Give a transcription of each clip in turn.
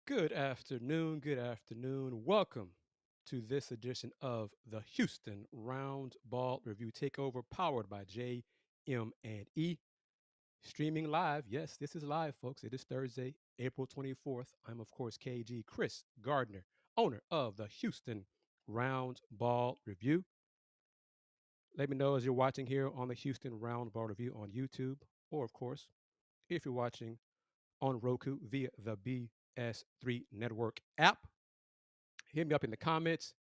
Good afternoon. Good afternoon. Welcome to this edition of the Houston Roundball Review Takeover, powered by JM&E. Streaming live. Yes, this is live, folks. It is Thursday, April 24th. I'm, of course, KG Kris Gardner, owner of the Houston Roundball Review. Let me know as you're watching here on the Houston Roundball Review on YouTube, or, of course, if you're watching on Roku via the BS3 Network app. Hit me up in the comments.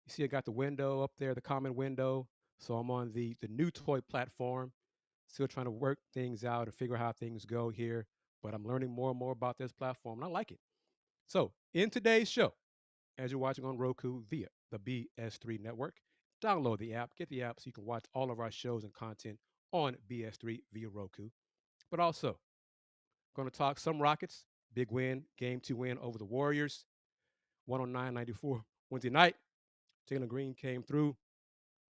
You see, I got the window up there, the comment window. So I'm on the new toy platform, still trying to work things out and figure out how things go here. But I'm learning more and more about this platform, and I like it. So in today's show, as you're watching on Roku via the BS3 Network, download the app, get the app so you can watch all of our shows and content on BS3 via Roku. But also, going to talk some Rockets, big win, game two win over the Warriors, 109-94 Wednesday night. Jalen Green came through,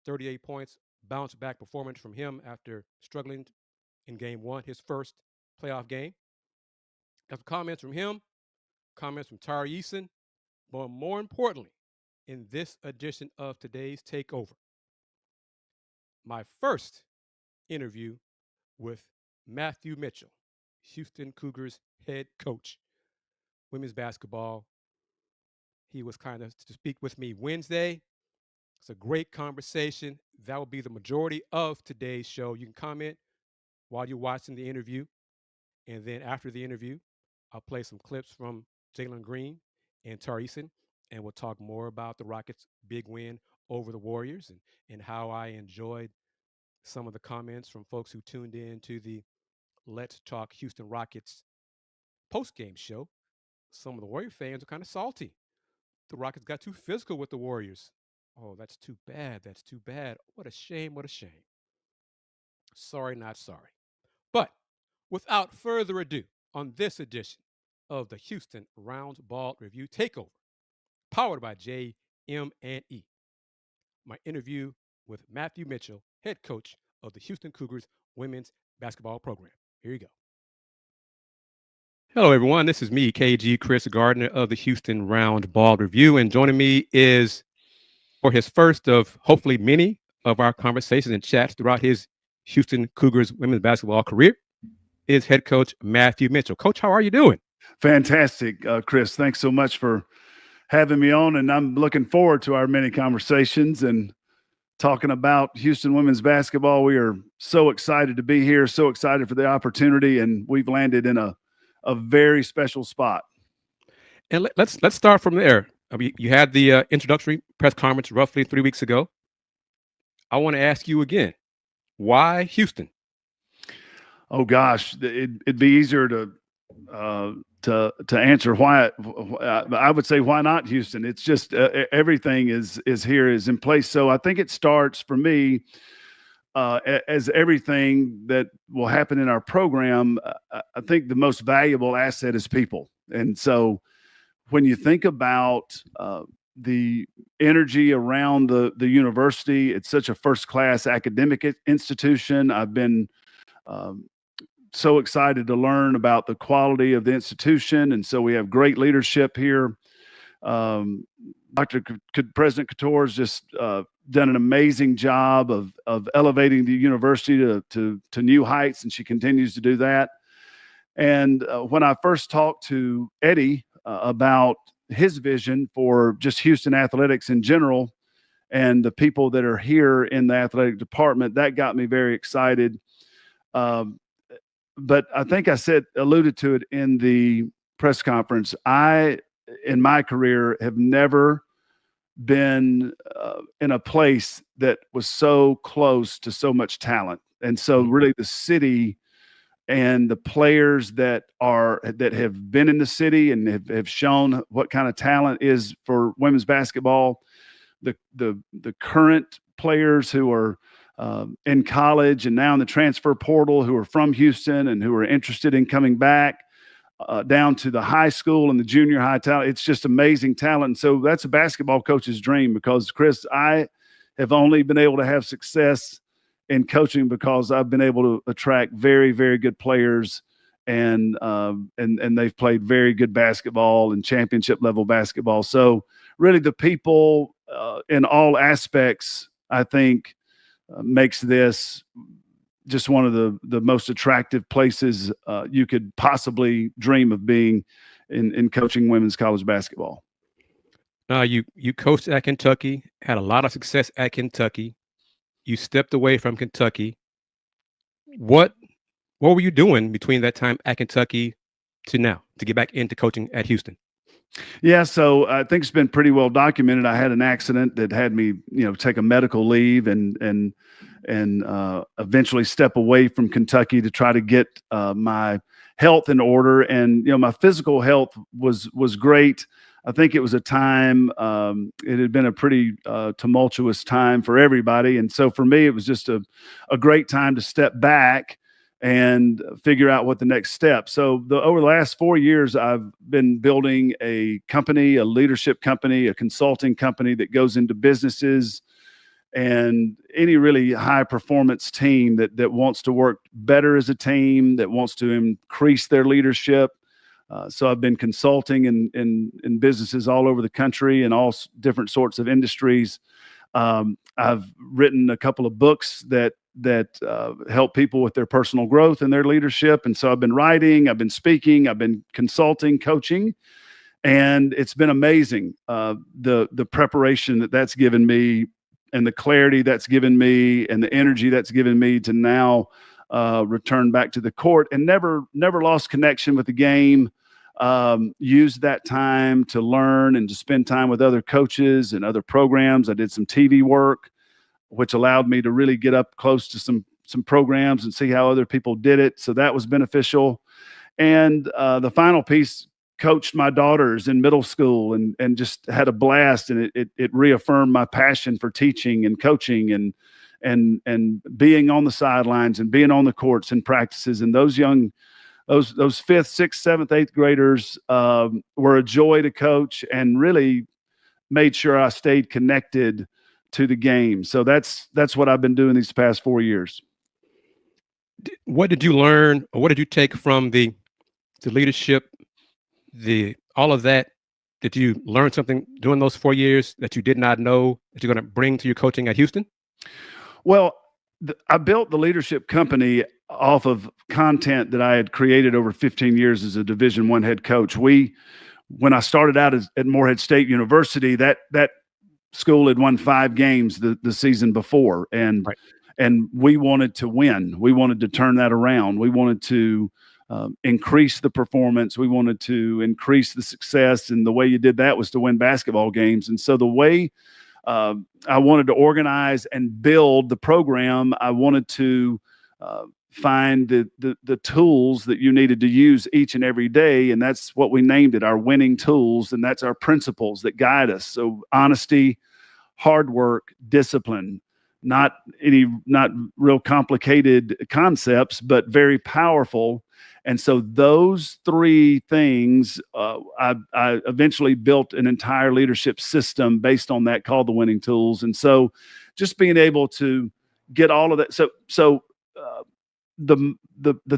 38 points, bounce back performance from him after struggling in game one, his first playoff game. Got some comments from him, comments from Tari Eason, but more importantly, in this edition of today's Takeover, my first interview with Matthew Mitchell, Houston Cougars head coach, women's basketball. He was kind of to speak with me Wednesday. It's a great conversation. That will be the majority of today's show. You can comment while you're watching the interview. And then after the interview, I'll play some clips from Jalen Green and Tari Eason, and we'll talk more about the Rockets' big win over the Warriors and how I enjoyed some of the comments from folks who tuned in to the Let's Talk Houston Rockets post-game show. Some of the Warrior fans are kind of salty. The Rockets got too physical with the Warriors. Oh, that's too bad. That's too bad. What a shame. What a shame. Sorry, not sorry. But without further ado, on this edition of the Houston Roundball Review Takeover, powered by JM&E, my interview with Matthew Mitchell, head coach of the Houston Cougars women's basketball program. Here you go. Hello, everyone. This is me, KG Kris Gardner of the Houston Roundball Review, and joining me is for his first of hopefully many of our conversations and chats throughout his Houston Cougars women's basketball career is head coach Matthew Mitchell. Coach, how are you doing? Fantastic, Kris. Thanks so much for having me on, and I'm looking forward to our many conversations and talking about Houston women's basketball. We are so excited to be here, so excited for the opportunity, and we've landed in a very special spot. And let's start from there. I mean, you had the introductory press conference roughly 3 weeks ago. I want to ask you again, why Houston? Oh gosh, it'd be easier to answer why. I would say why not Houston? It's just everything is here, is in place. So I think it starts for me as everything that will happen in our program. I think the most valuable asset is people, and so when you think about the energy around the university, it's such a first-class academic institution. I've been so excited to learn about the quality of the institution. And so we have great leadership here. President Couture has just done an amazing job of elevating the university to new heights, and she continues to do that. And when I first talked to Eddie about his vision for just Houston athletics in general and the people that are here in the athletic department, that got me very excited. But I think I alluded to it in the press conference. I, in my career, have never been in a place that was so close to so much talent. And so really the city and the players that have been in the city and have shown what kind of talent is for women's basketball, the current players who are in college and now in the transfer portal who are from Houston and who are interested in coming back, down to the high school and the junior high talent. It's just amazing talent. And so that's a basketball coach's dream, because, Kris, I have only been able to have success in coaching because I've been able to attract very, very good players and they've played very good basketball and championship level basketball. So really the people in all aspects, I think, makes this just one of the most attractive places you could possibly dream of being in coaching women's college basketball. You coached at Kentucky, had a lot of success at Kentucky. You stepped away from Kentucky. What were you doing between that time at Kentucky to now to get back into coaching at Houston? Yeah, so I think it's been pretty well documented. I had an accident that had me, take a medical leave and eventually step away from Kentucky to try to get my health in order. And my physical health was great. I think it was a time. It had been a pretty tumultuous time for everybody, and so for me, it was just a great time to step back and figure out what the next step. So over the last 4 years, I've been building a company, a leadership company, a consulting company that goes into businesses and any really high performance team that wants to work better as a team, that wants to increase their leadership. So I've been consulting in businesses all over the country in all different sorts of industries. I've written a couple of books that help people with their personal growth and their leadership. And so I've been writing, I've been speaking, I've been consulting, coaching, and it's been amazing. The preparation that's given me and the clarity that's given me and the energy that's given me to now return back to the court and never lost connection with the game. Used that time to learn and to spend time with other coaches and other programs. I did some TV work, which allowed me to really get up close to some programs and see how other people did it. So that was beneficial. And the final piece, coached my daughters in middle school and just had a blast. And it reaffirmed my passion for teaching and coaching and being on the sidelines and being on the courts and practices. And those 5th, 6th, 7th, 8th graders were a joy to coach and really made sure I stayed connected to the game. So that's what I've been doing these past 4 years. What did you learn, or what did you take from the leadership, all of that? Did you learn something during those 4 years that you did not know that you're going to bring to your coaching at Houston? Well, I built the leadership company off of content that I had created over 15 years as a Division I head coach. When I started out at Morehead State University, that school had won 5 games the season before, and right. And we wanted to win. We wanted to turn that around. We wanted to increase the performance. We wanted to increase the success, and the way you did that was to win basketball games. And so the way I wanted to organize and build the program, I wanted to find the tools that you needed to use each and every day, and that's what we named it, our winning tools, and that's our principles that guide us. So honesty, hard work, discipline, not real complicated concepts, but very powerful. And so those 3 things, I eventually built an entire leadership system based on that, called the winning tools. And so just being able to get all of that. So the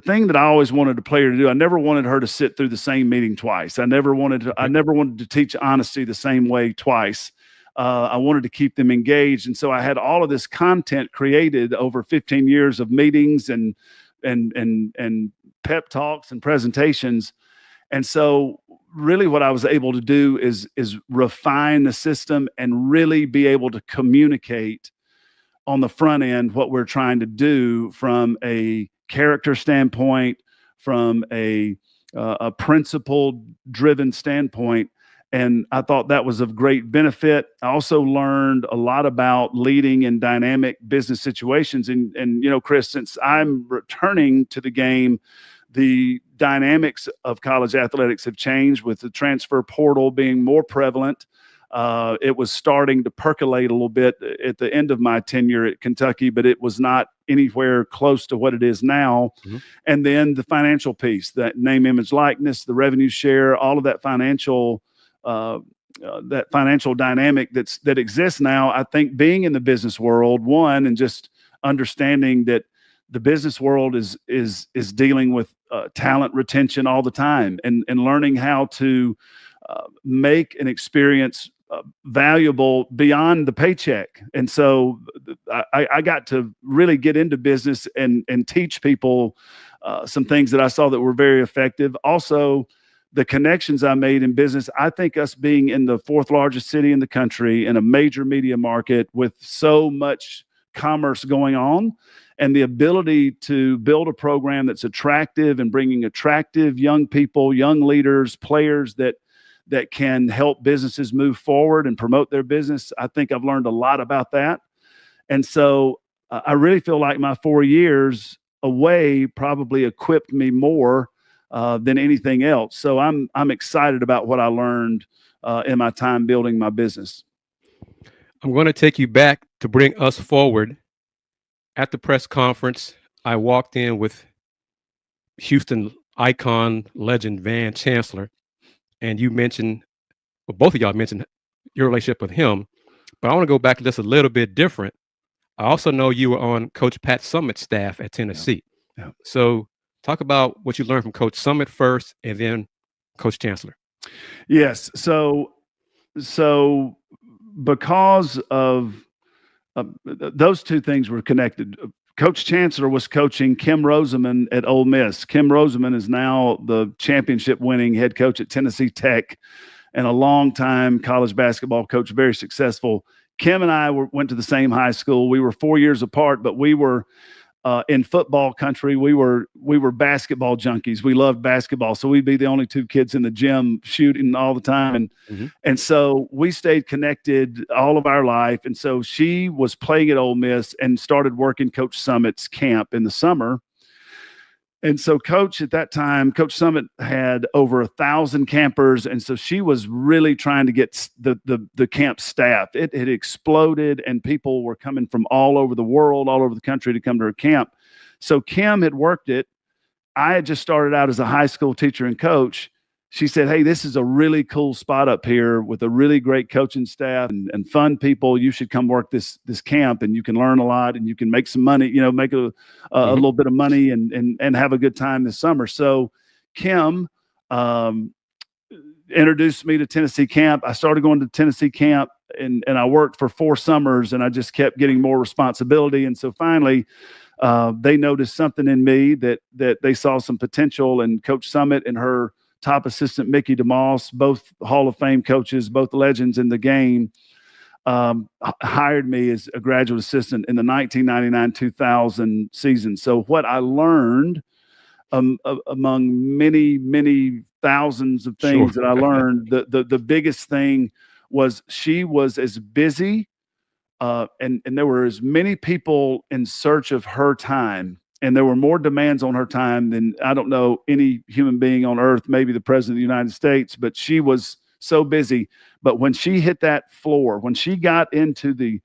thing that I always wanted a player to do, I never wanted her to sit through the same meeting twice. I never wanted to teach honesty the same way twice. I wanted to keep them engaged. And so I had all of this content created over 15 years of meetings and pep talks and presentations. And so really what I was able to do is refine the system and really be able to communicate on the front end what we're trying to do from a character standpoint, from a principle-driven standpoint. And I thought that was of great benefit. I also learned a lot about leading in dynamic business situations. And Kris, since I'm returning to the game, the dynamics of college athletics have changed with the transfer portal being more prevalent. It was starting to percolate a little bit at the end of my tenure at Kentucky, but it was not anywhere close to what it is now. Mm-hmm. And then the financial piece, that name, image, likeness, the revenue share, all of that financial dynamic that exists now. I think being in the business world, one, and just understanding that the business world is dealing with talent retention all the time, and learning how to make an experience valuable beyond the paycheck. And so I got to really get into business and teach people some things that I saw that were very effective. Also, the connections I made in business. I think us being in the fourth largest city in the country, in a major media market with so much commerce going on, and the ability to build a program that's attractive and bringing attractive young people, young leaders, players that can help businesses move forward and promote their business. I think I've learned a lot about that. And so I really feel like my 4 years away probably equipped me more than anything else. So I'm excited about what I learned in my time building my business. I'm going to take you back to bring us forward. At the press conference, I walked in with Houston icon, legend Van Chancellor, and you mentioned, well, both of y'all mentioned your relationship with him, but I want to go back just a little bit different. I also know you were on Coach Pat Summitt's staff at Tennessee. Yeah. So talk about what you learned from Coach Summitt first, and then Coach Chancellor. Yes. So because of those two things were connected. Coach Chancellor was coaching Kim Roseman at Ole Miss. Kim Roseman is now the championship-winning head coach at Tennessee Tech and a long-time college basketball coach, very successful. Kim and I went to the same high school. We were 4 years apart, but we were in football country. We were basketball junkies. We loved basketball, so we'd be the only two kids in the gym shooting all the time. And so we stayed connected all of our life. And so she was playing at Ole Miss and started working Coach Summitt's camp in the summer. And so Coach at that time, Coach Summitt had over 1,000 campers. And so she was really trying to get the camp staffed. It had exploded and people were coming from all over the world, all over the country to come to her camp. So Kim had worked it. I had just started out as a high school teacher and coach. She said, "Hey, this is a really cool spot up here with a really great coaching staff and fun people. You should come work this camp, and you can learn a lot, and you can make some money, make a little bit of money and have a good time this summer." So Kim introduced me to Tennessee camp. I started going to Tennessee camp, and I worked for 4 summers, and I just kept getting more responsibility. And so finally, they noticed something in me that they saw some potential, and Coach Summitt and her top assistant, Mickey DeMoss, both Hall of Fame coaches, both legends in the game, hired me as a graduate assistant in the 1999-2000 season. So what I learned among many, many thousands of things that I learned, the biggest thing was she was as busy and there were as many people in search of her time, and there were more demands on her time than, I don't know, any human being on earth, maybe the president of the United States, but she was so busy. But when she hit that floor, when she got into the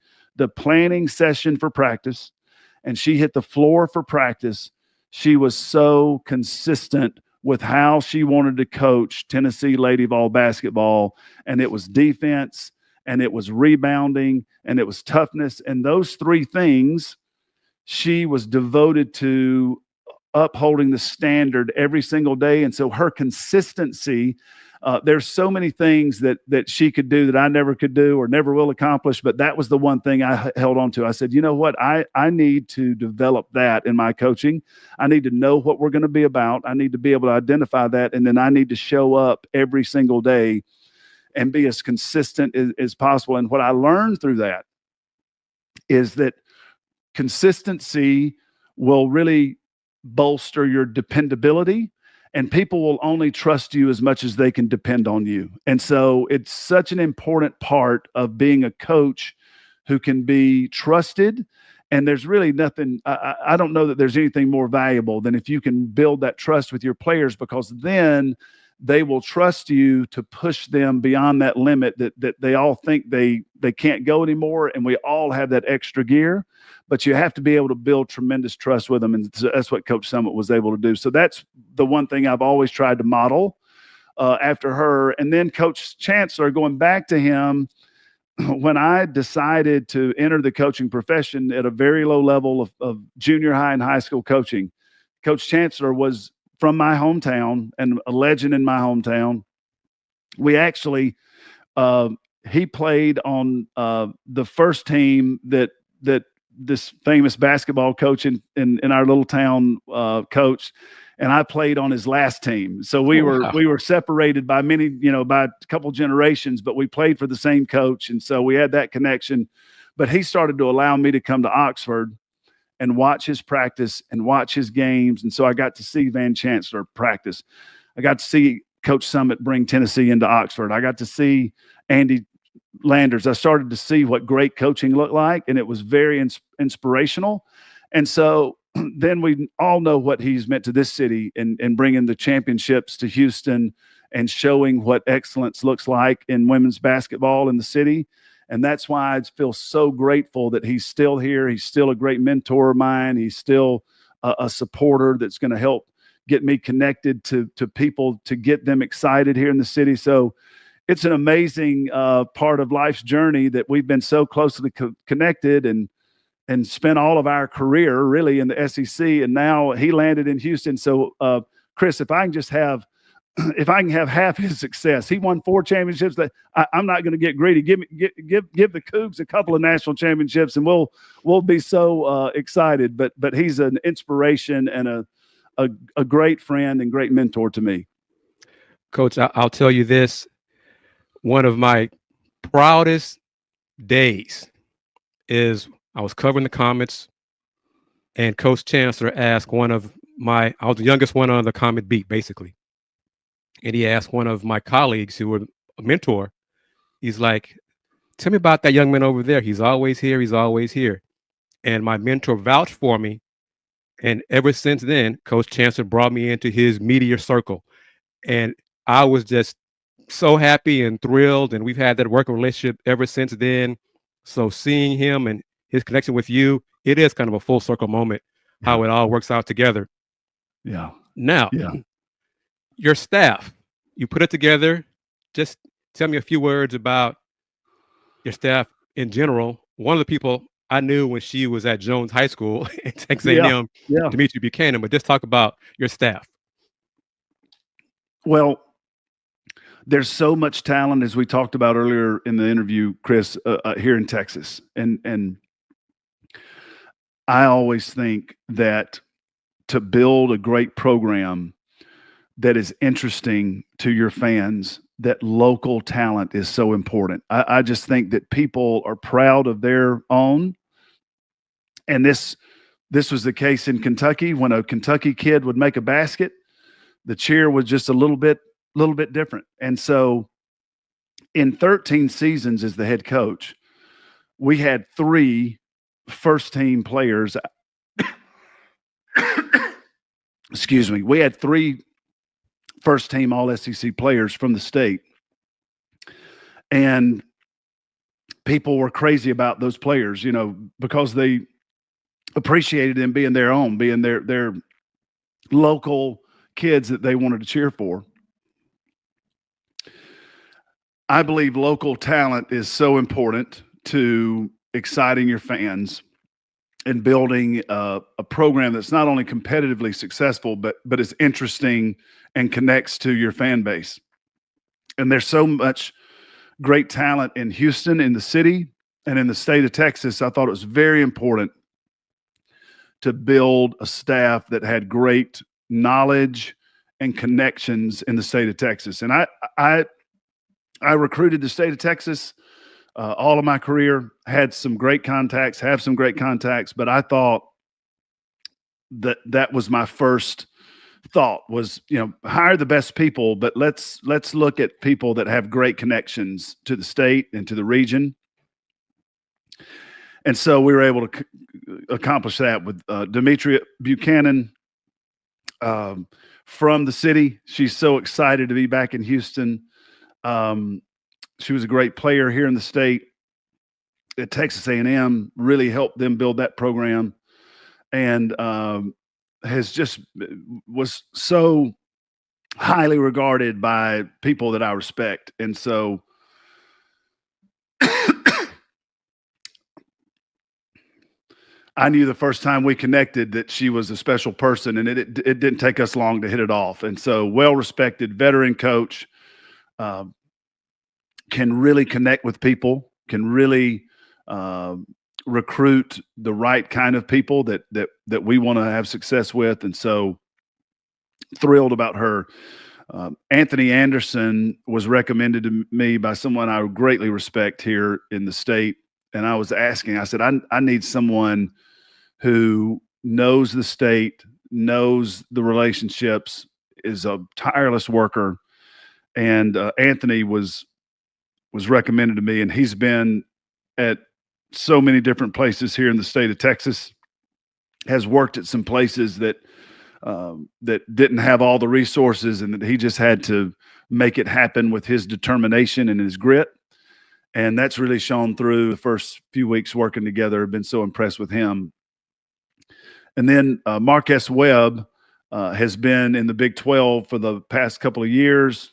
planning session for practice and she hit the floor for practice, she was so consistent with how she wanted to coach Tennessee Lady Vol basketball. And it was defense, and it was rebounding, and it was toughness. And those 3 things, she was devoted to upholding the standard every single day. And so her consistency, there's so many things that she could do that I never could do or never will accomplish. But that was the one thing I held on to. I said, you know what? I need to develop that in my coaching. I need to know what we're going to be about. I need to be able to identify that. And then I need to show up every single day and be as consistent as possible. And what I learned through that is that consistency will really bolster your dependability, and people will only trust you as much as they can depend on you. And so it's such an important part of being a coach who can be trusted. And there's really nothing, I don't know that there's anything more valuable than if you can build that trust with your players, because then they will trust you to push them beyond that limit that they all think they can't go anymore. And we all have that extra gear, but you have to be able to build tremendous trust with them. And that's what Coach Summitt was able to do. So that's the one thing I've always tried to model after her. And then Coach Chancellor, going back to him, when I decided to enter the coaching profession at a very low level of junior high and high school coaching, Coach Chancellor was from my hometown and a legend in my hometown. We actually, he played on the first team that this famous basketball coach in our little town coached, and I played on his last team. So we were separated by many, by a couple generations, but we played for the same coach, and so we had that connection. But he started to allow me to come to Oxford and watch his practice and watch his games, and so I got to see Van Chancellor practice. I got to see Coach Summitt bring Tennessee into Oxford. I got to see Andy Landers. I started to see what great coaching looked like, and it was very inspirational. And so then we all know what he's meant to this city and bringing the championships to Houston and showing what excellence looks like in women's basketball in the city. And that's why I feel so grateful that he's still here. He's still a great mentor of mine. He's still a supporter that's going to help get me connected to people to get them excited here in the city. So it's an amazing part of life's journey that we've been so closely connected and spent all of our career really in the SEC. And now he landed in Houston. So Kris, if I can have half his success, he won 4 championships. That I'm not going to get greedy. Give the Cougs a couple of national championships, and we'll be so excited. But he's an inspiration and a great friend and great mentor to me. Coach, I'll tell you this: one of my proudest days is I was covering the Comets, and Coach Chancellor asked I was the youngest one on the Comet beat, basically. And he asked one of my colleagues who were a mentor, he's like, tell me about that young man over there. He's always here. He's always here. And my mentor vouched for me. And ever since then, Coach Chancellor brought me into his media circle. And I was just so happy and thrilled. And we've had that working relationship ever since then. So seeing him and his connection with you, it is kind of a full circle moment, how it all works out together. Yeah. Now, your staff, you put it together. Just tell me a few words about your staff in general. One of the people I knew when she was at Jones High School in Texas A&M, Demetri Buchanan, but just talk about your staff. Well, there's so much talent, as we talked about earlier in the interview, Kris, here in Texas. And I always think that to build a great program that is interesting to your fans, that local talent is so important. I just think that people are proud of their own. And this was the case in Kentucky. When a Kentucky kid would make a basket, the cheer was just a little bit different. And so in 13 seasons as the head coach, we had 3 first-team players. Excuse me. We had 3 first-team All-SEC players from the state. And people were crazy about those players, because they appreciated them being their local kids that they wanted to cheer for. I believe local talent is so important to exciting your fans and building a program that's not only competitively successful, but is interesting and connects to your fan base. And there's so much great talent in Houston, in the city, and in the state of Texas. I thought it was very important to build a staff that had great knowledge and connections in the state of Texas. And I recruited the state of Texas all of my career, have some great contacts, but I thought that was my first thought was, hire the best people, but let's look at people that have great connections to the state and to the region. And so we were able to accomplish that with Demetri Buchanan from the city. She's so excited to be back in Houston. She was a great player here in the state at Texas A&M, really helped them build that program, and was so highly regarded by people that I respect. And so I knew the first time we connected that she was a special person, and it didn't take us long to hit it off. And so, well-respected veteran coach, can really connect with people, can really recruit the right kind of people that we want to have success with. And so, thrilled about her. Anthony Anderson was recommended to me by someone I greatly respect here in the state. And I was asking, I said, I need someone who knows the state, knows the relationships, is a tireless worker. And Anthony was recommended to me, and he's been at so many different places here in the state of Texas, has worked at some places that didn't have all the resources, and that he just had to make it happen with his determination and his grit. And that's really shown through the first few weeks working together. I've been so impressed with him. And then Marquez Webb has been in the Big 12 for the past couple of years,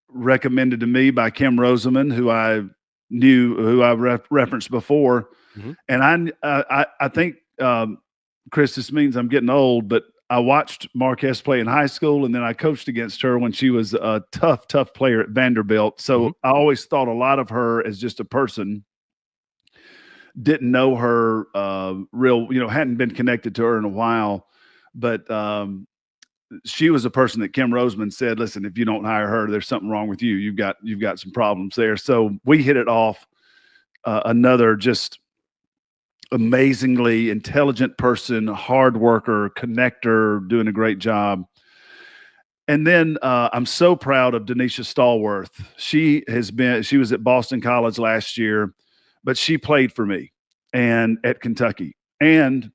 recommended to me by Kim Roseman, who I referenced before. Mm-hmm. And I think, Kris, this means I'm getting old, but I watched Marquez play in high school, and then I coached against her when she was a tough player at Vanderbilt. So I always thought a lot of her as just a person. Didn't know her hadn't been connected to her in a while, but she was a person that Kim Roseman said, listen, if you don't hire her, there's something wrong with you. You've got some problems there. So we hit it off. Another just amazingly intelligent person, hard worker, connector, doing a great job. And then I'm so proud of Denisha Stallworth. She was at Boston College last year, but she played for me and at Kentucky. And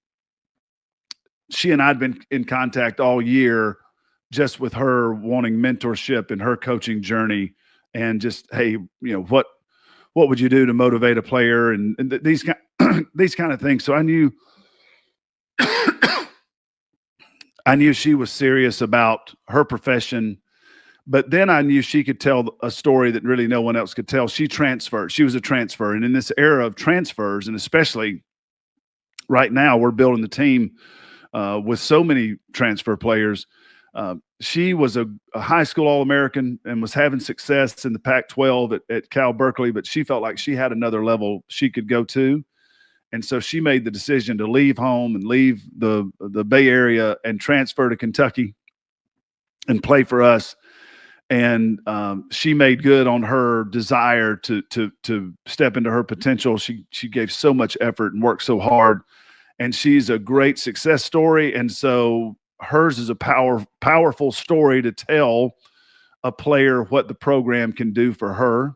she and I had been in contact all year, just with her wanting mentorship in her coaching journey, and just, hey, what would you do to motivate a player, and these kind of things. So I knew she was serious about her profession, but then I knew she could tell a story that really no one else could tell. She transferred. She was a transfer. And in this era of transfers, and especially right now, we're building the team with so many transfer players. She was a high school All-American and was having success in the Pac-12 at Cal Berkeley, but she felt like she had another level she could go to. And so she made the decision to leave home and leave the Bay Area and transfer to Kentucky and play for us. And she made good on her desire to step into her potential. She gave so much effort and worked so hard, and she's a great success story. And so hers is a powerful story to tell a player what the program can do for her.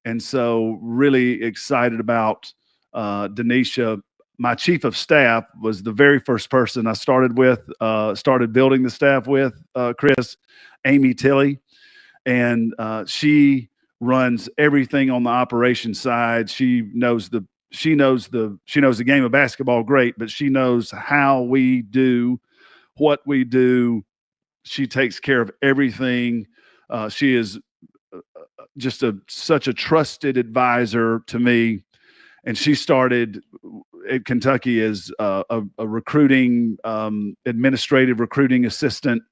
And so really excited about Denisha. My chief of staff was the very first person I started building the staff with, Kris, Amy Tilley. And she runs everything on the operations side. She knows the game of basketball great, but she knows how we do what we do. She takes care of everything. She is just such a trusted advisor to me. And she started at Kentucky as a recruiting, administrative recruiting assistant,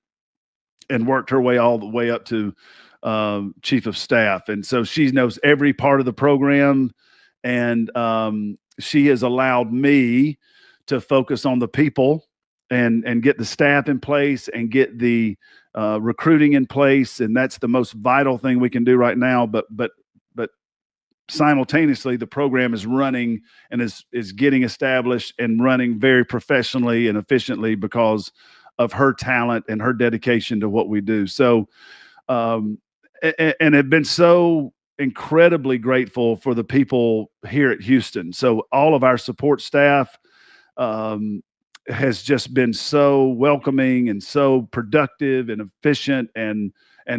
and worked her way all the way up to chief of staff. And so she knows every part of the program, and she has allowed me to focus on the people and get the staff in place and get the recruiting in place. And that's the most vital thing we can do right now. But simultaneously, the program is running and is getting established and running very professionally and efficiently because of her talent and her dedication to what we do. So, and have been so incredibly grateful for the people here at Houston. So all of our support staff has just been so welcoming and so productive and efficient, and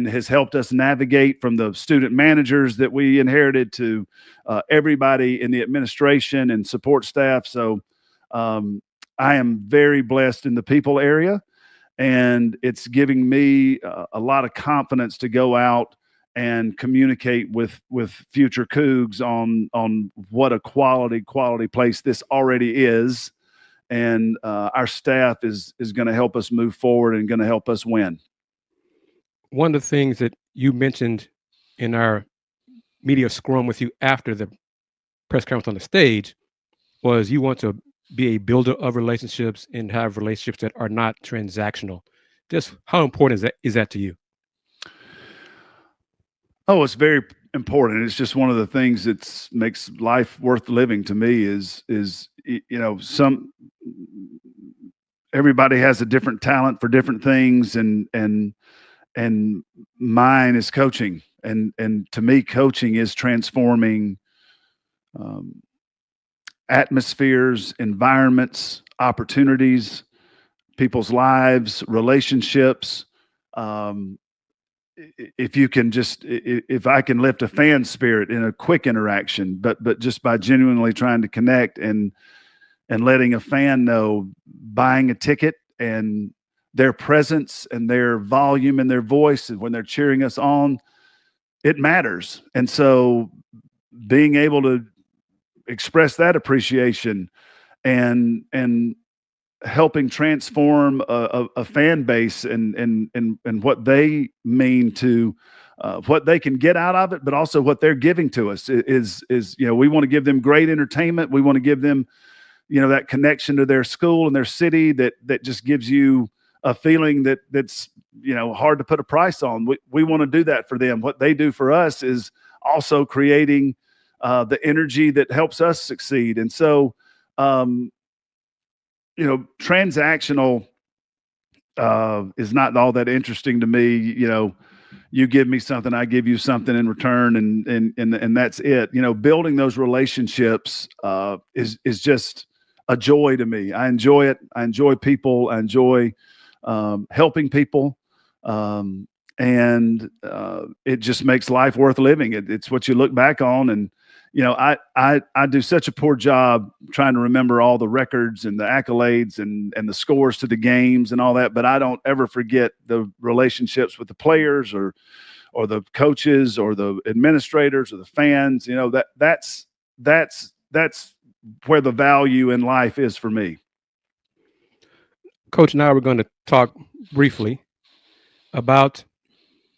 has helped us navigate from the student managers that we inherited to everybody in the administration and support staff. So I am very blessed in the people area, and it's giving me a lot of confidence to go out and communicate with future Cougs on what a quality place this already is, and our staff is going to help us move forward and going to help us win. One of the things that you mentioned in our media scrum with you after the press conference on the stage was you want to be a builder of relationships and have relationships that are not transactional. Just how important is that to you? Oh, it's very important. It's just one of the things that makes life worth living to me is everybody has a different talent for different things, and mine is coaching, and to me, coaching is transforming atmospheres, environments, opportunities, people's lives, relationships. If I can lift a fan spirit in a quick interaction, but just by genuinely trying to connect and letting a fan know, buying a ticket and their presence and their volume and their voice and when they're cheering us on, it matters. And so being able to express that appreciation and helping transform a fan base and what they mean to what they can get out of it, but also what they're giving to us is we want to give them great entertainment. We want to give them that connection to their school and their city that just gives you a feeling that's hard to put a price on. We want to do that for them. What they do for us is also creating the energy that helps us succeed. And so transactional is not all that interesting to me. You give me something, I give you something in return, and that's it. Building those relationships is just a joy to me. I enjoy it. I enjoy people. I enjoy helping people, and it just makes life worth living. It's what you look back on, and I do such a poor job trying to remember all the records and the accolades and the scores to the games and all that, but I don't ever forget the relationships with the players or the coaches or the administrators or the fans. That's where the value in life is for me. Coach, now we're going to talk briefly about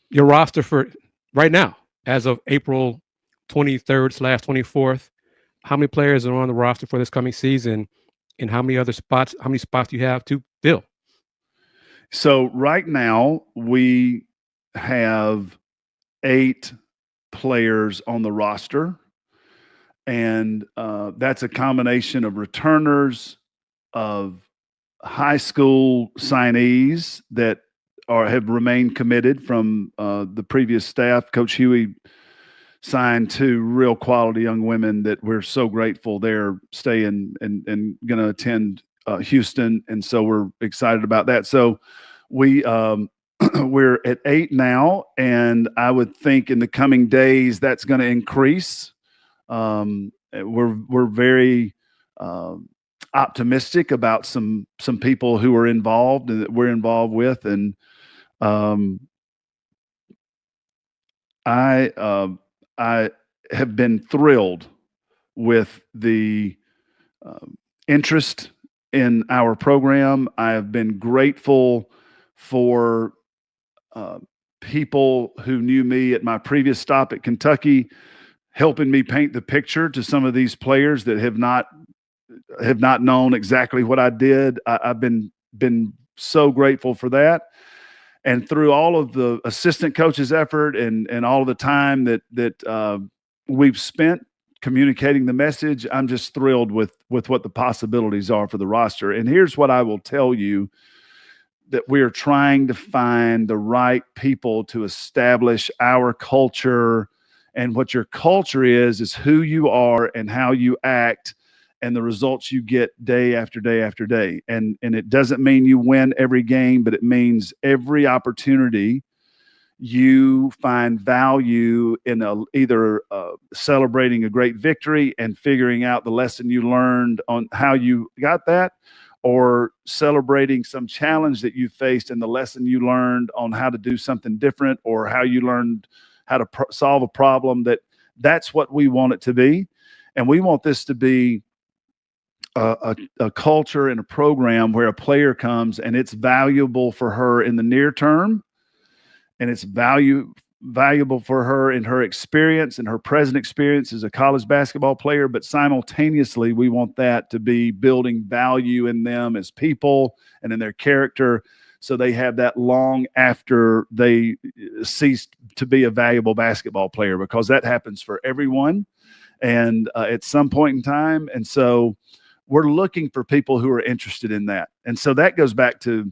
your roster for right now, as of April 23rd/24th. How many players are on the roster for this coming season, and how many spots do you have to fill? So right now we have 8 players on the roster, and that's a combination of returners, of high school signees that have remained committed from the previous staff. Coach Huey signed 2 real quality young women that we're so grateful they're staying and going to attend Houston, and so we're excited about that. So we we're at 8 now, and I would think in the coming days that's going to increase. We're very optimistic about some people who are involved and that we're involved with, and I have been thrilled with the interest in our program. I have been grateful for people who knew me at my previous stop at Kentucky, helping me paint the picture to some of these players that have not known exactly what I did. I've been so grateful for that. And through all of the assistant coaches' effort and all of the time that we've spent communicating the message, I'm just thrilled with what the possibilities are for the roster. And here's what I will tell you, that we are trying to find the right people to establish our culture. And what your culture is who you are and how you act and the results you get day after day after day. And it doesn't mean you win every game, but it means every opportunity you find value in either celebrating a great victory and figuring out the lesson you learned on how you got that, or celebrating some challenge that you faced and the lesson you learned on how to do something different, or how you learned how to solve a problem. That's what we want it to be. And we want this to be a culture and a program where a player comes and it's valuable for her in the near term, and it's valuable for her in her experience and her present experience as a college basketball player. But simultaneously, we want that to be building value in them as people and in their character, so they have that long after they cease to be a valuable basketball player, because that happens for everyone and at some point in time. And so we're looking for people who are interested in that. And so that goes back to,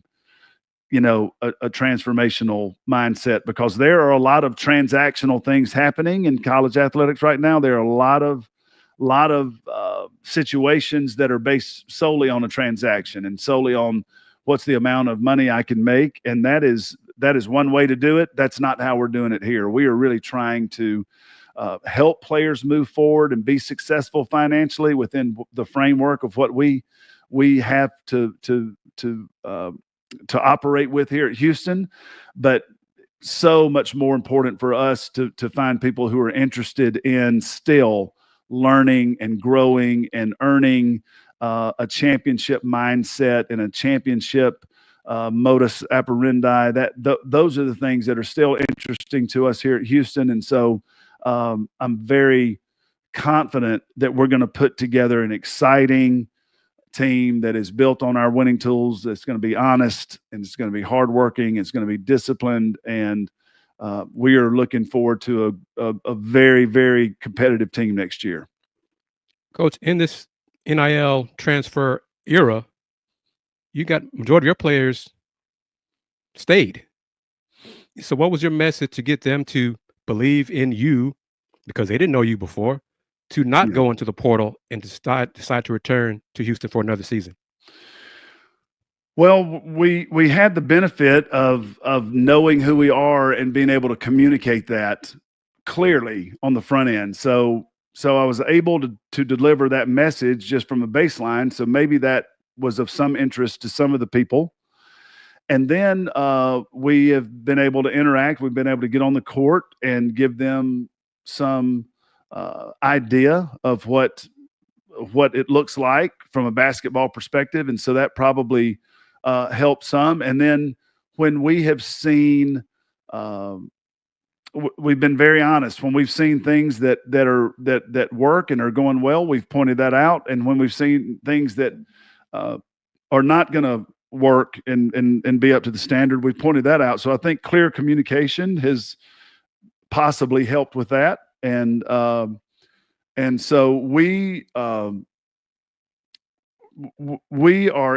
a transformational mindset, because there are a lot of transactional things happening in college athletics right now. There are a lot of situations that are based solely on a transaction and solely on what's the amount of money I can make. And that is one way to do it. That's not how we're doing it here. We are really trying to help players move forward and be successful financially within the framework of what we have to operate with here at Houston. But so much more important for us to find people who are interested in still learning and growing and earning a championship mindset and a championship modus operandi. Those are the things that are still interesting to us here at Houston. And so I'm very confident that we're going to put together an exciting team that is built on our winning tools. That's going to be honest, and it's going to be hardworking. It's going to be disciplined, and we are looking forward to a very, very competitive team next year. Coach, in this NIL transfer era, you got majority of your players stayed. So what was your message to get them to believe in you, because they didn't know you before, to not go into the portal and decide to return to Houston for another season? Well, we had the benefit of knowing who we are and being able to communicate that clearly on the front end. So I was able to deliver that message just from a baseline. So maybe that was of some interest to some of the people. And then we have been able to interact. We've been able to get on the court and give them some idea of what it looks like from a basketball perspective. And so that probably helped some. And then when we have seen, we've been very honest. When we've seen things that work and are going well, we've pointed that out. And when we've seen things that are not going to work and be up to the standard, we've pointed that out. So I think clear communication has possibly helped with that. And so we are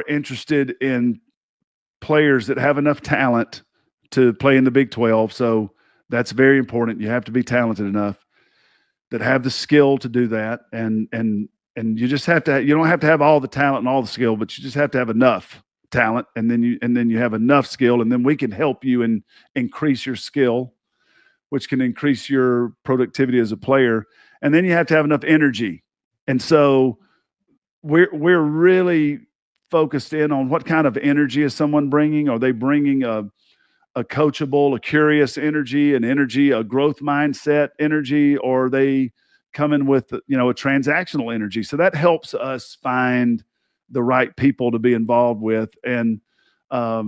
interested in players that have enough talent to play in the Big 12. So that's very important. You have to be talented enough, that have the skill to do that. And you just have to, you don't have to have all the talent and all the skill, but you just have to have enough talent. And then you have enough skill, and then we can help you and increase your skill, which can increase your productivity as a player. And then you have to have enough energy. And so we're really focused in on what kind of energy is someone bringing. Are they bringing a coachable, a curious energy, a growth mindset energy, or are they coming with, a transactional energy? So that helps us find the right people to be involved with. And I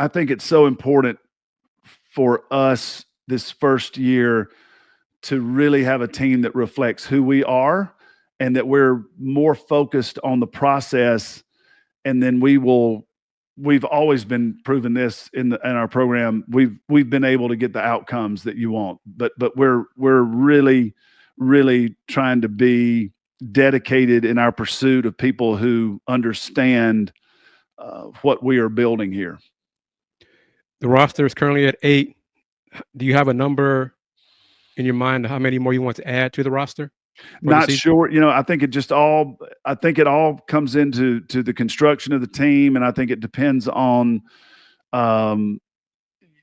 think it's so important for us this first year to really have a team that reflects who we are, and that we're more focused on the process. And then we've always been proving this in our program. We've been able to get the outcomes that you want, but we're really, really trying to be dedicated in our pursuit of people who understand what we are building here. The roster is currently at 8. Do you have a number in your mind how many more you want to add to the roster? Not sure. I think it all comes into the construction of the team. And I think it depends on, can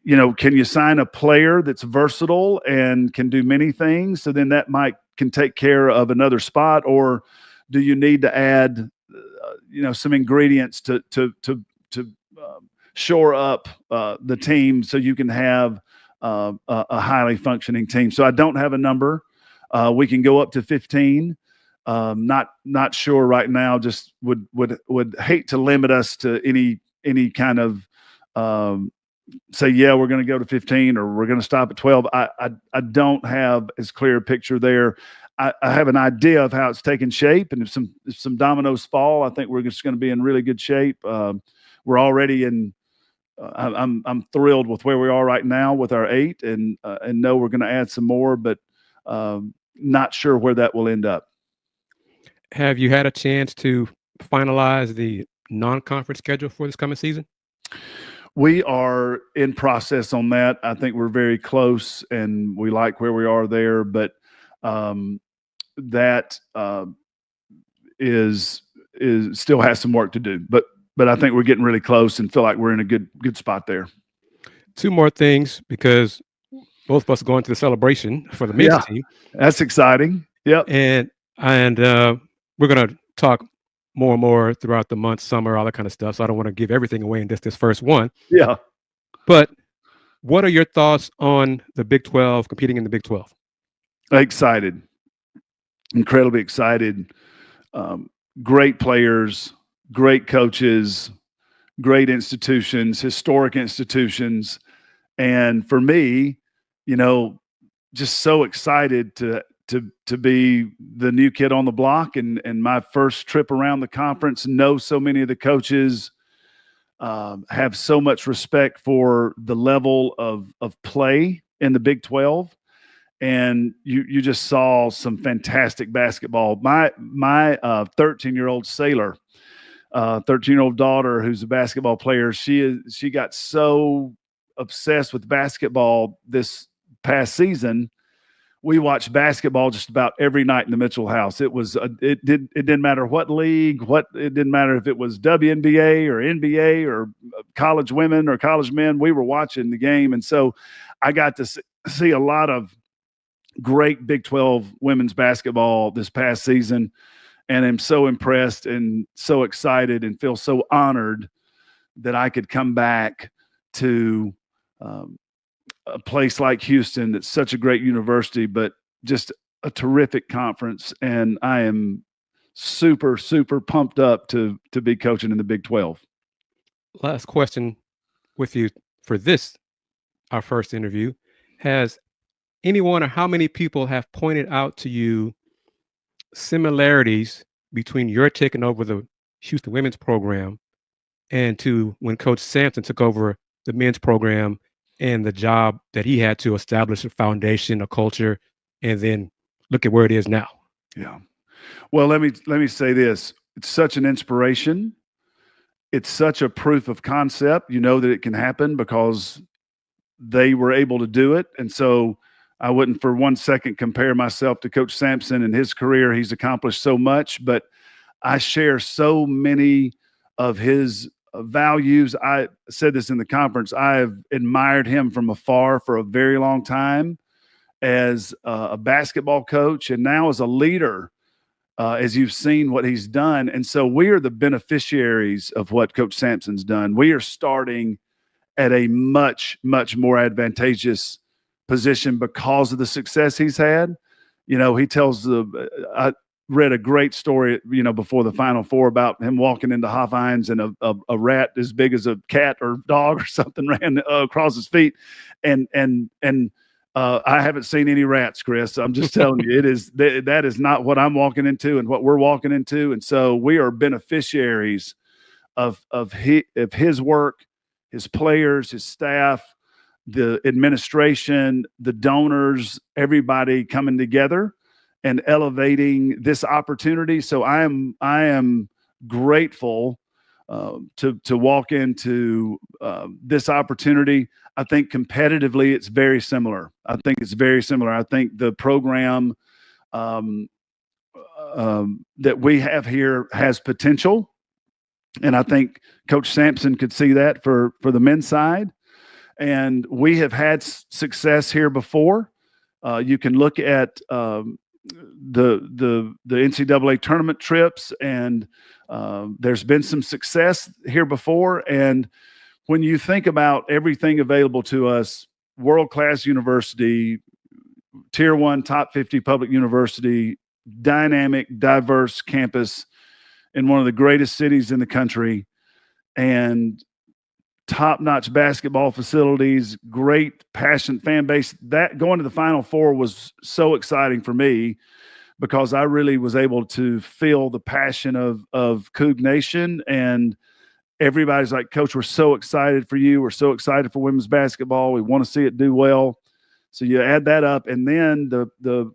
you sign a player that's versatile and can do many things? So then that can take care of another spot, or do you need to add, some ingredients to shore up the team so you can have a highly functioning team. So I don't have a number. We can go up to 15. Not sure right now. Just would hate to limit us to any kind of say, yeah, we're going to go to 15 or we're going to stop at 12. I don't have as clear a picture there. I have an idea of how it's taking shape, and if some dominoes fall, I think we're just going to be in really good shape. We're already in. I'm thrilled with where we are right now with our 8, and know we're going to add some more, but not sure where that will end up. Have you had a chance to finalize the non-conference schedule for this coming season? We are in process on that. I think we're very close, and we like where we are there, but that is still has some work to do. But I think we're getting really close and feel like we're in a good spot there. 2 more things, because both of us are going to the celebration for the men's team. That's exciting. Yep. And we're going to talk more and more throughout the month, summer, all that kind of stuff. So I don't want to give everything away in this first one. Yeah. But what are your thoughts on the Big 12, competing in the Big 12? Excited. Incredibly excited. Great players, great coaches, great institutions, historic institutions. And for me, just so excited to be the new kid on the block and my first trip around the conference, know so many of the coaches, have so much respect for the level of play in the Big 12. And you just saw some fantastic basketball. My 13-year-old Sailor, 13-year-old daughter, who's a basketball player, she got so obsessed with basketball this past season. We watched basketball just about every night in the Mitchell house. It didn't matter what league, it didn't matter if it was WNBA or NBA or college women or college men. We were watching the game, and so I got to see a lot of great Big 12 women's basketball this past season, and I'm so impressed and so excited and feel so honored that I could come back to a place like Houston that's such a great university, but just a terrific conference. And I am super, super pumped up to be coaching in the Big 12. Last question with you for this, our first interview. Has anyone or how many people have pointed out to you similarities between your taking over the Houston women's program and to when Coach Sampson took over the men's program, and the job that he had to establish a foundation, a culture, and then look at where it is now? Yeah. Well, let me say this. It's such an inspiration. It's such a proof of concept. That it can happen because they were able to do it. And so I wouldn't for one second compare myself to Coach Sampson and his career. He's accomplished so much, but I share so many of his values. I said this in the conference. I have admired him from afar for a very long time as a basketball coach, and now as a leader, as you've seen what he's done. And so we are the beneficiaries of what Coach Sampson's done. We are starting at a much, much more advantageous position because of the success he's had. He tells I read a great story, before the Final Four about him walking into Hofheinz and a rat as big as a cat or dog or something ran across his feet. And I haven't seen any rats, Kris. I'm just telling you, that is not what I'm walking into and what we're walking into. And so we are beneficiaries of his work, his players, his staff, the administration, the donors, everybody coming together and elevating this opportunity. So I am grateful to walk into this opportunity. I think competitively it's very similar. I think the program that we have here has potential, and I think Coach Sampson could see that for the men's side. And we have had success here before. You can look at the NCAA tournament trips, and there's been some success here before. And when you think about everything available to us, world-class university, tier 1, top 50 public university, dynamic, diverse campus in one of the greatest cities in the country, and top-notch basketball facilities, great passionate fan base. That going to the Final Four was so exciting for me because I really was able to feel the passion of Coug Nation, and everybody's like, Coach, we're so excited for you. We're so excited for women's basketball. We want to see it do well. So you add that up, and then the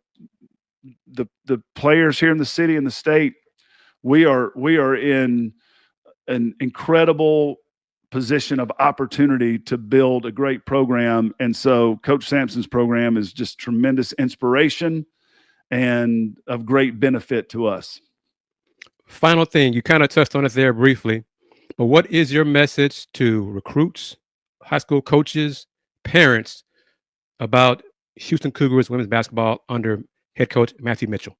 players here in the city and the state, we are in an incredible position of opportunity to build a great program. And so Coach Sampson's program is just tremendous inspiration and of great benefit to us. Final thing, you kind of touched on it there briefly, but what is your message to recruits, high school coaches, parents about Houston Cougars women's basketball under head coach Matthew Mitchell?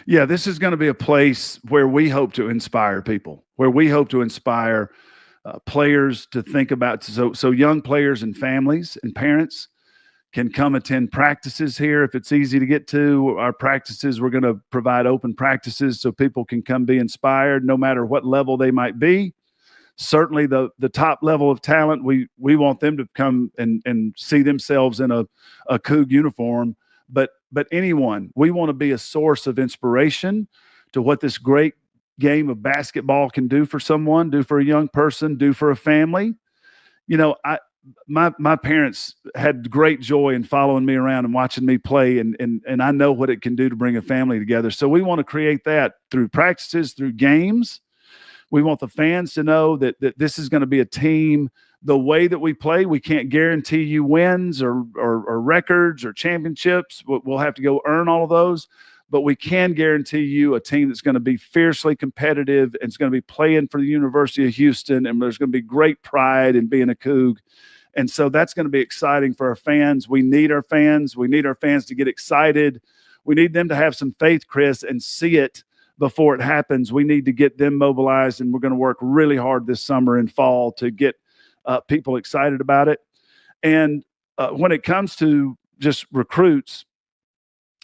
Yeah, this is going to be a place where we hope to inspire people, where we hope to inspire players to think about. So young players and families and parents can come attend practices here if it's easy to get to. Our practices, we're going to provide open practices so people can come be inspired no matter what level they might be. Certainly the top level of talent, we want them to come and see themselves in a Coug uniform. But anyone, we want to be a source of inspiration to what this great game of basketball can do for someone, do for a young person, do for a family. You know, my parents had great joy in following me around and watching me play, and I know what it can do to bring a family together. So we want to create that through practices, through games. We want the fans to know that this is going to be a team. The way that we play, we can't guarantee you wins or records or championships. We'll have to go earn all of those. But we can guarantee you a team that's going to be fiercely competitive and it's going to be playing for the University of Houston, and there's going to be great pride in being a Coug. And so that's going to be exciting for our fans. We need our fans. We need our fans to get excited. We need them to have some faith, Kris, and see it before it happens. We need to get them mobilized, and we're going to work really hard this summer and fall to get people excited about it. And when it comes to just recruits,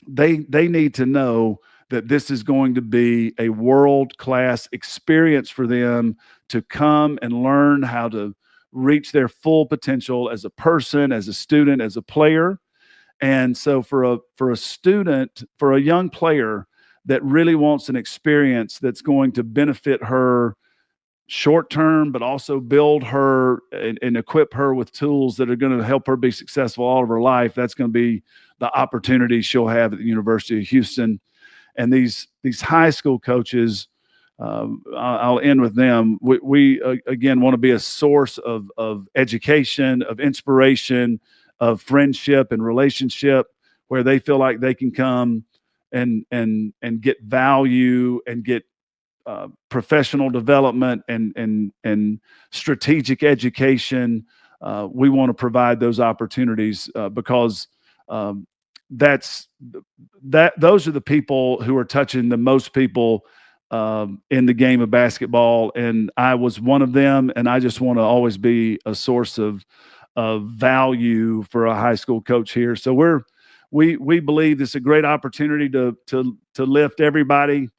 they need to know that this is going to be a world-class experience for them to come and learn how to reach their full potential as a person, as a student, as a player. And so for a student, for a young player that really wants an experience that's going to benefit her short term, but also build her and equip her with tools that are going to help her be successful all of her life, that's going to be the opportunity she'll have at the University of Houston. And these high school coaches, I'll end with them. We again want to be a source of education, of inspiration, of friendship and relationship, where they feel like they can come and get value and get professional development and strategic education. We want to provide those opportunities because those are the people who are touching the most people in the game of basketball, and I was one of them. And I just want to always be a source of value for a high school coach here. So we believe this is a great opportunity to lift everybody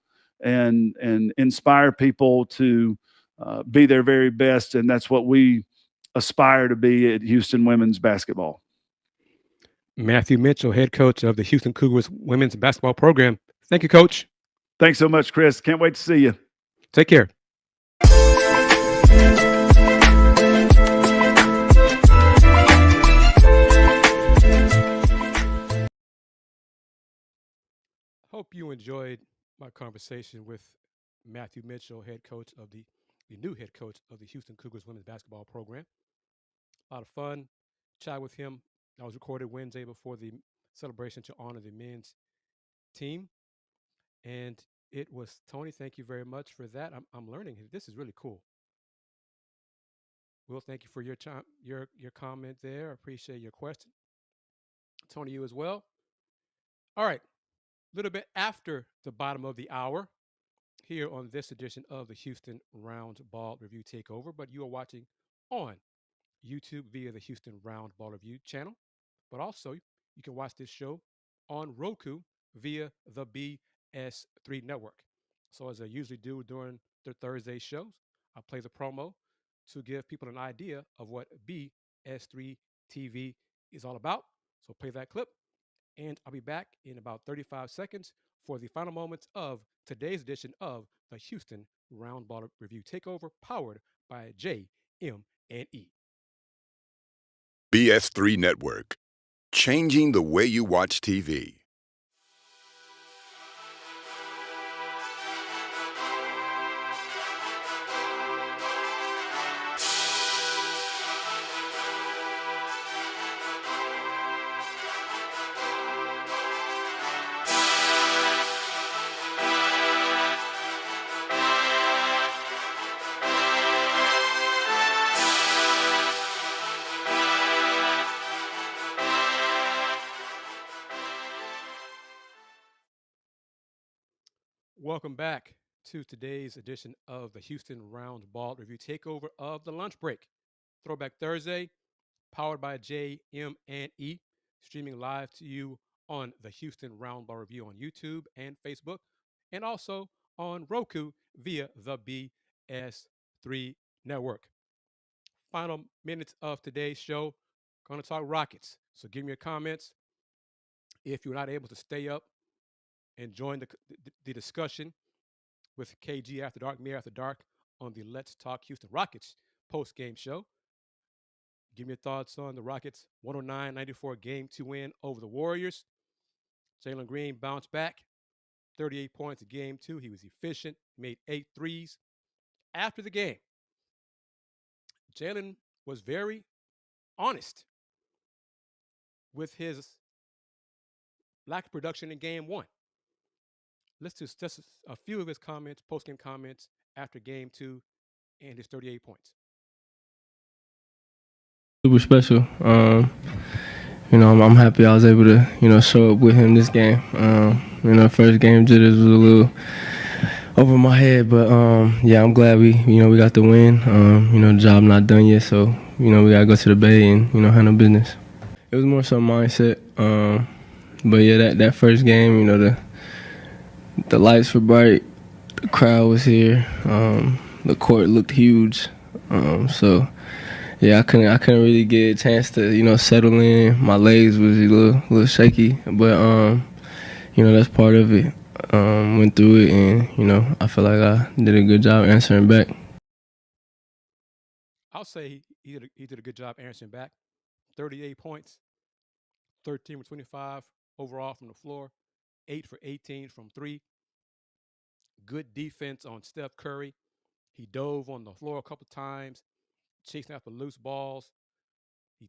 and inspire people to be their very best, and that's what we aspire to be at Houston women's basketball. Matthew Mitchell, head coach of the Houston Cougars women's basketball program. Thank you, Coach. Thanks so much, Kris. Can't wait to see you. Take care. Hope you enjoyed my conversation with Matthew Mitchell, head coach of the new head coach of the Houston Cougars women's basketball program. A lot of fun. Chat with him. That was recorded Wednesday before the celebration to honor the men's team. And it was, Tony, thank you very much for that. I'm learning. This is really cool. Will, thank you for your time, your comment there. I appreciate your question. Tony, you as well. All right. A little bit after the bottom of the hour here on this edition of the Houston Roundball Review Takeover, but you are watching on YouTube via the Houston Roundball Review channel. but also you can watch this show on Roku via the BS3 Network. So, as I usually do during the Thursday shows, I play the promo to give people an idea of what BS3 TV is all about. So, play that clip, and I'll be back in about 35 seconds for the final moments of today's edition of the Houston Roundball Review Takeover, powered by JM&E. BS3 Network, changing the way you watch TV. Welcome back to today's edition of the Houston Roundball Review Takeover of the Lunch Break. Throwback Thursday, powered by JM&E, streaming live to you on the Houston Roundball Review on YouTube and Facebook, and also on Roku via the BS3 Network. Final minutes of today's show, going to talk Rockets. So give me your comments. If you're not able to stay up and join the discussion with KG After Dark, Me After Dark on the Let's Talk Houston Rockets post-game show. Give me your thoughts on the Rockets' 109-94 Game 2 win over the Warriors. Jalen Green bounced back, 38 points in Game 2. He was efficient, made 8 threes. After the game, Jalen was very honest with his lack of production in Game 1. Let's just a few of his comments, post-game comments after Game 2 and his 38 points. Super special. I'm happy I was able to, show up with him this game. First game jitters was a little over my head, but I'm glad we got the win. The job not done yet, so we gotta go to the Bay and handle business. It was more so mindset. But yeah, that first game, the lights were bright, the crowd was here, the court looked huge, so. Yeah, I couldn't really get a chance to, settle in. My legs was a little shaky, but that's part of it. Went through it, and I feel like I did a good job answering back. I'll say he did a good job answering back. 38 points, 13 for 25 overall from the floor, 8 for 18 from 3. Good defense on Steph Curry. He dove on the floor a couple times, chasing after loose balls. He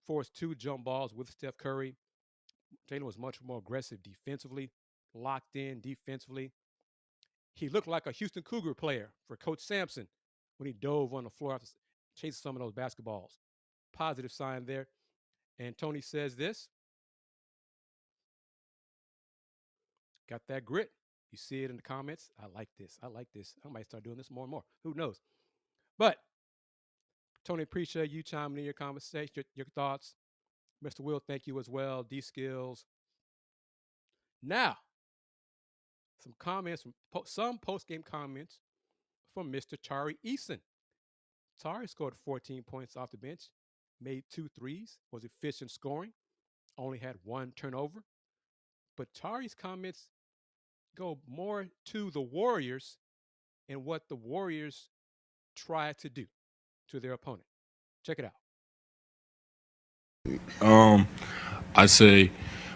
forced 2 jump balls with Steph Curry. Jalen was much more aggressive defensively, locked in defensively. He looked like a Houston Cougar player for Coach Sampson when he dove on the floor after chasing some of those basketballs. Positive sign there. And Tony says this. Got that grit. You see it in the comments. I like this. I like this. I might start doing this more and more. Who knows? But Tony, appreciate you chiming in your conversation, your thoughts. Mr. Will, thank you as well. D Skills. Now, some comments from some post-game comments from Mr. Tari Eason. Tari scored 14 points off the bench, made 2 threes, was efficient scoring, only had 1 turnover. But Tari's comments go more to the Warriors and what the Warriors try to do to their opponent. Check it out. I'd say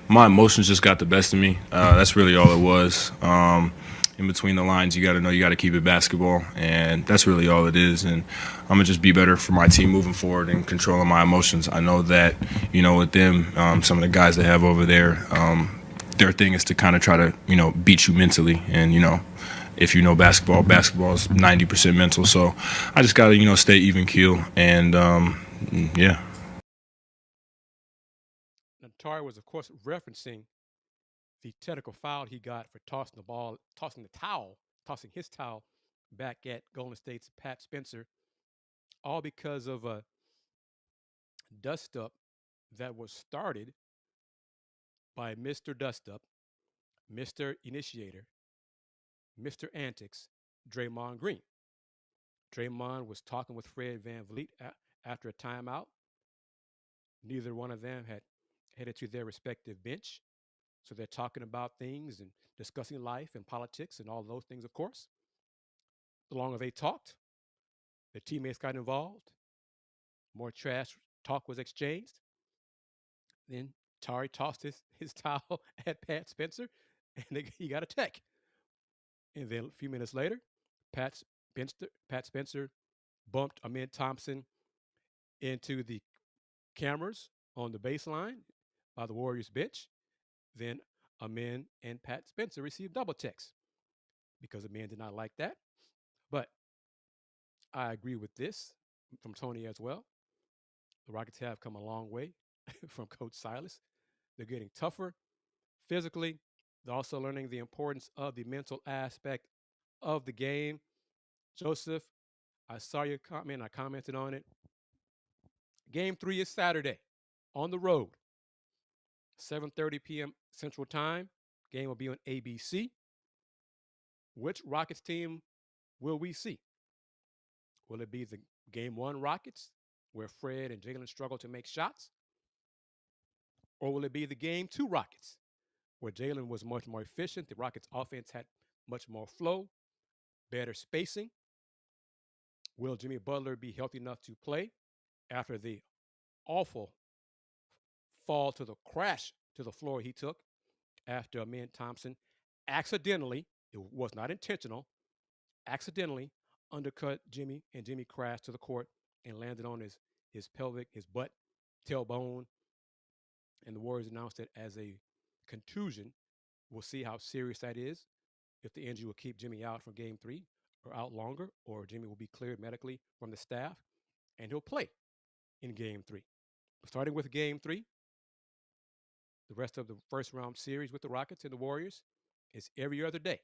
my emotions just got the best of me. That's really all it was. In between the lines, you got to know you got to keep it basketball, and that's really all it is. And I'm going to just be better for my team moving forward and controlling my emotions. I know that, with them, some of the guys they have over there, their thing is to kind of try to, beat you mentally. And, if you know basketball is 90% mental. So I just got to, stay even keel. And, yeah. Now, Tari was, of course, referencing the technical foul he got for tossing his towel back at Golden State's Pat Spencer, all because of a dust up that was started by Mr. Dustup, Mr. Initiator, Mr. Antics, Draymond Green. Draymond was talking with Fred VanVleet after a timeout. Neither one of them had headed to their respective bench. So they're talking about things and discussing life and politics and all those things, of course. The longer they talked, the teammates got involved. More trash talk was exchanged. Then Tari tossed his towel at Pat Spencer, and he got a tech. And then a few minutes later, Pat Spencer bumped Amin Thompson into the cameras on the baseline by the Warriors bench. Then Amin and Pat Spencer received double techs because Amin did not like that. But I agree with this from Tony as well. The Rockets have come a long way from Coach Silas. They're getting tougher physically. They're also learning the importance of the mental aspect of the game. Joseph, I saw your comment. I commented on it. Game 3 is Saturday on the road, 7:30 p.m. Central Time. Game will be on ABC. Which Rockets team will we see? Will it be the Game 1 Rockets, where Fred and Jalen struggle to make shots? Or will it be the Game 2 Rockets, where Jalen was much more efficient? The Rockets' offense had much more flow, better spacing. Will Jimmy Butler be healthy enough to play after the awful fall to the crash to the floor he took after Amin Thompson accidentally, it was not intentional, accidentally undercut Jimmy, and Jimmy crashed to the court and landed on his pelvic, his butt, tailbone, and the Warriors announced it as a contusion. We'll see how serious that is. If the injury will keep Jimmy out from Game 3 or out longer, or Jimmy will be cleared medically from the staff, and he'll play in Game 3. Starting with Game 3, the rest of the first round series with the Rockets and the Warriors is every other day.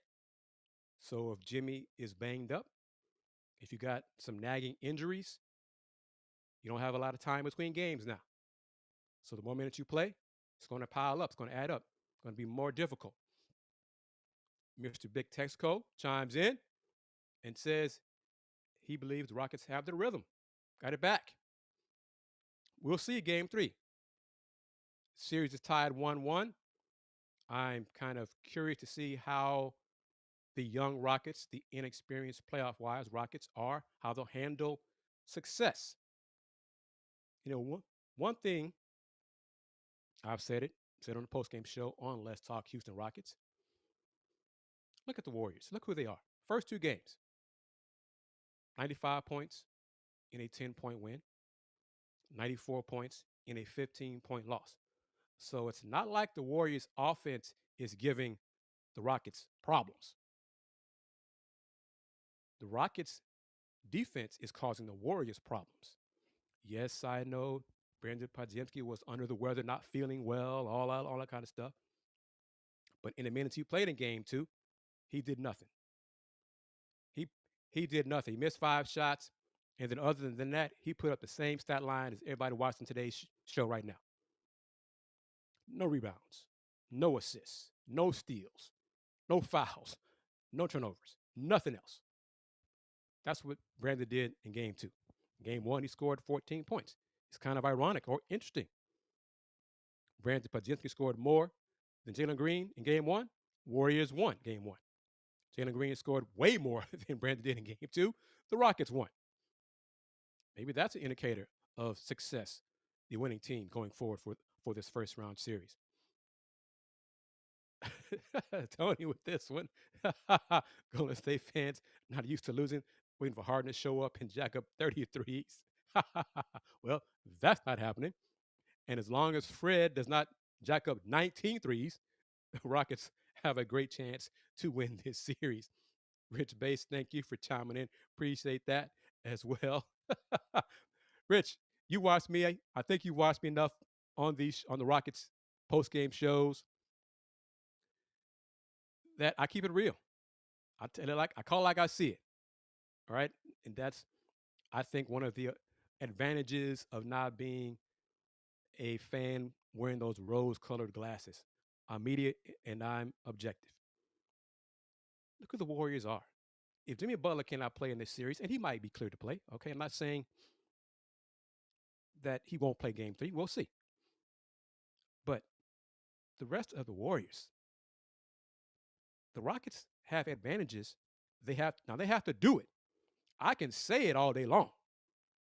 So if Jimmy is banged up, if you got some nagging injuries, you don't have a lot of time between games now. So the more minutes you play, it's going to pile up. It's going to add up. It's going to be more difficult. Mr. Big Texco chimes in and says he believes the Rockets have the rhythm. Got it back. We'll see Game 3. Series is tied 1-1. I'm kind of curious to see how the young Rockets, the inexperienced playoff-wise Rockets are, how they'll handle success. You know, one thing, I've said on the postgame show on Let's Talk Houston Rockets. Look at the Warriors. Look who they are. First 2 games, 95 points in a 10-point win, 94 points in a 15-point loss. So it's not like the Warriors' offense is giving the Rockets problems. The Rockets' defense is causing the Warriors problems. Yes, I know Brandon Podziemski was under the weather, not feeling well, all that kind of stuff. But in the minutes he played in Game 2, he did nothing. He did nothing. He missed 5 shots. And then other than that, he put up the same stat line as everybody watching today's show right now. No rebounds, no assists, no steals, no fouls, no turnovers, nothing else. That's what Brandon did in Game 2. Game 1, he scored 14 points. It's kind of ironic or interesting. Brandon Podziemski scored more than Jalen Green in Game 1. Warriors won Game 1. Jalen Green scored way more than Brandon did in Game 2. The Rockets won. Maybe that's an indicator of success, the winning team going forward for this first round series. Tony with this one. Golden State fans not used to losing, waiting for Harden to show up and jack up 33s. Well, that's not happening. And as long as Fred does not jack up 19 threes, the Rockets have a great chance to win this series. Rich Bass, thank you for chiming in. Appreciate that as well. Rich, you watched me. I think you watched me enough on the Rockets post-game shows that I keep it real. I tell it I call it like I see it. All right. And that's, I think, one of the advantages of not being a fan wearing those rose-colored glasses. I'm media and I'm objective. Look who the Warriors are. If Jimmy Butler cannot play in this series, and he might be cleared to play, okay, I'm not saying that he won't play game 3. We'll see. But the rest of the Warriors, the Rockets have advantages. They have to do it. I can say it all day long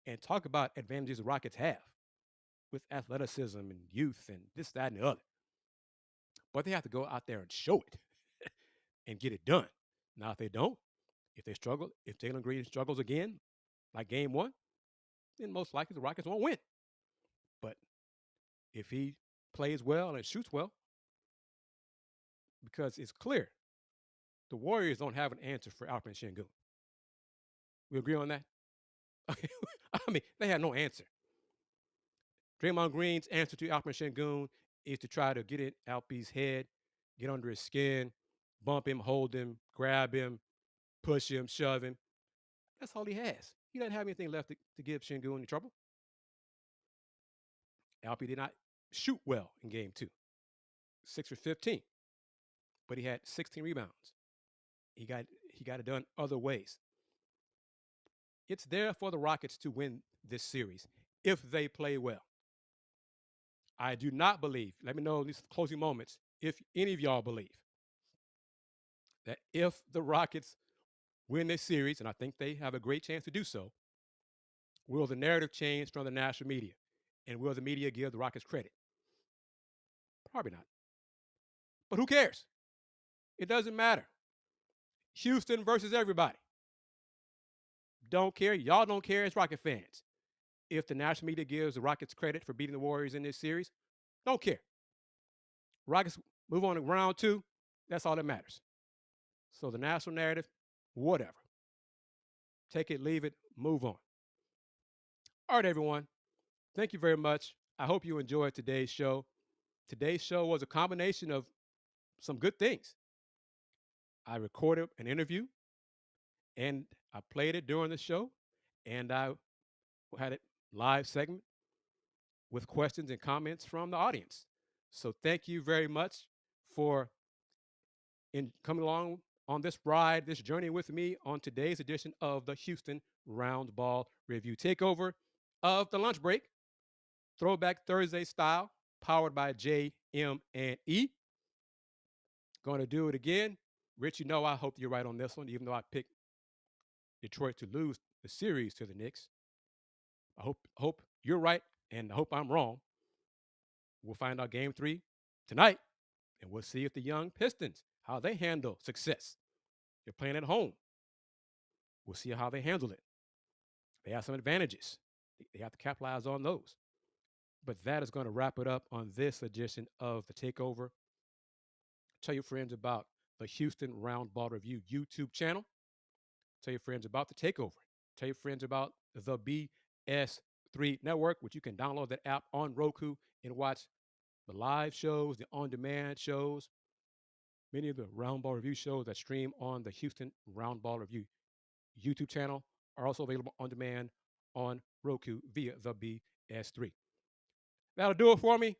and talk about advantages the Rockets have with athleticism and youth and this, that, and the other. But they have to go out there and show it and get it done. Now, if they don't, if they struggle, if Jalen Green struggles again, like game 1, then most likely the Rockets won't win. But if he plays well and shoots well, because it's clear the Warriors don't have an answer for Alperen Sengun. We agree on that? Okay. I mean, they have no answer. Draymond Green's answer to Alperen Sengun is to try to get in Alpe's head, get under his skin, bump him, hold him, grab him, push him, shove him. That's all he has. He doesn't have anything left to give Sengun any trouble. Alpe did not shoot well in game 2. 6 for 15. But he had 16 rebounds. He got it done other ways. It's there for the Rockets to win this series if they play well. I do not believe, let me know in these closing moments, if any of y'all believe that if the Rockets win this series, and I think they have a great chance to do so, will the narrative change from the national media? And will the media give the Rockets credit? Probably not. But who cares? It doesn't matter. Houston versus everybody. Don't care. Y'all don't care as Rocket fans. If the national media gives the Rockets credit for beating the Warriors in this series, don't care. Rockets move on to round 2. That's all that matters. So the national narrative, whatever. Take it, leave it, move on. All right, everyone. Thank you very much. I hope you enjoyed today's show. Today's show was a combination of some good things. I recorded an interview, and I played it during the show, and I had a live segment with questions and comments from the audience. So thank you very much for coming along on this ride, this journey with me on today's edition of the Houston Roundball Review Takeover of the Lunch Break, Throwback Thursday style, powered by JM&E. Going to do it again. Rich, you know I hope you're right on this one, even though I picked Detroit to lose the series to the Knicks. I hope you're right, and I hope I'm wrong. We'll find out game 3 tonight, and we'll see if the young Pistons, how they handle success. They're playing at home. We'll see how they handle it. They have some advantages. They have to capitalize on those. But that is going to wrap it up on this edition of the Takeover. Tell your friends about the Houston Roundball Review YouTube channel. Tell your friends about the Takeover. Tell your friends about the BS3 Network, which you can download that app on Roku and watch the live shows, the on-demand shows, many of the Roundball Review shows that stream on the Houston Roundball Review YouTube channel are also available on demand on Roku via the BS3. That'll do it for me.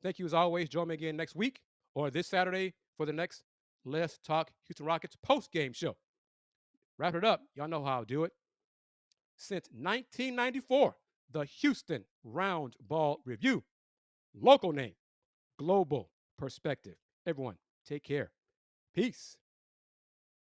Thank you as always. Join me again next week or this Saturday for the next Let's Talk Houston Rockets post-game show. Wrap it up. Y'all know how I'll do it. Since 1994, the Houston Roundball Review. Local name, global perspective. Everyone, take care. Peace.